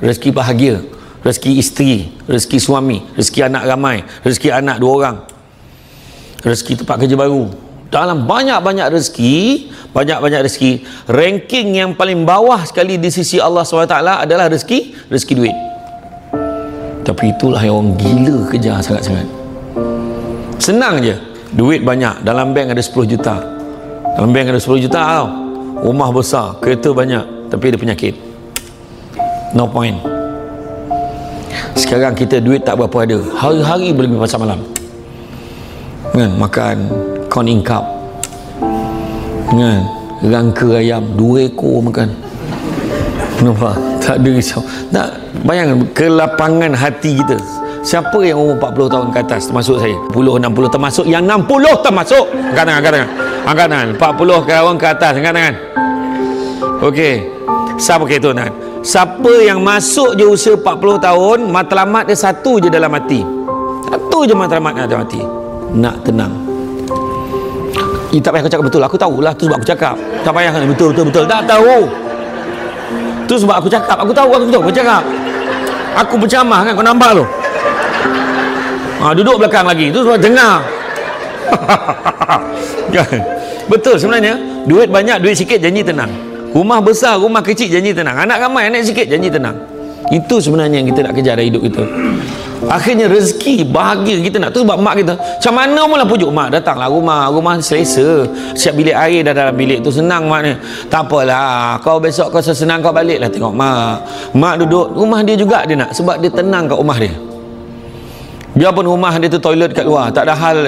rezeki bahagia, rezeki isteri, rezeki suami, rezeki anak ramai, rezeki anak 2 orang, rezeki tempat kerja baru. Dalam banyak-banyak rezeki, ranking yang paling bawah sekali di sisi Allah SWT adalah rezeki duit. Tapi itulah yang orang gila kejar sangat-sangat. Senang je, duit banyak, dalam bank ada 10 juta, dalam bank ada 10 juta tau, rumah besar, kereta banyak, tapi ada penyakit, no point. Sekarang kita duit tak berapa ada, hari-hari boleh pergi pasar malam kan, makan corn cup kan, rangka ayam 2 ekor makan, nampak? Tak ada risau. Tak, bayangkan kelapangan hati kita. Siapa yang umur 40 tahun ke atas, termasuk saya, 40, 60 termasuk, yang 60 termasuk, angkat tangan 40 ke orang ke atas, angkat tangan. Okey, siapa ke tu kan? Siapa yang masuk je usia 40 tahun, matlamat dia satu je dalam hati, satu je matlamat dalam hati, nak tenang. Tak payah kau cakap betul, aku tahulah, tu sebab aku cakap. Tak payah kan, betul, tak tahu. Tu sebab aku cakap, aku tahu, aku cakap. Aku bercamah kan, kau nampak tu. Duduk belakang lagi, tu sebab dengar. Betul sebenarnya, duit banyak, duit sikit, janji tenang. Rumah besar, rumah kecil, janji tenang. Anak ramai, anak sikit, janji tenang. Itu sebenarnya yang kita nak kejar dari hidup kita. Akhirnya rezeki, bahagia kita nak. Tu sebab mak kita, macam mana pun lah pujuk mak, datanglah rumah selesa, siap bilik air dah dalam bilik tu, senang mak ni. Tak apalah, kau besok kau sesenang kau balik lah tengok mak duduk rumah dia juga dia nak, sebab dia tenang kat rumah dia. Biarpun rumah dia tu toilet kat luar, tak ada hal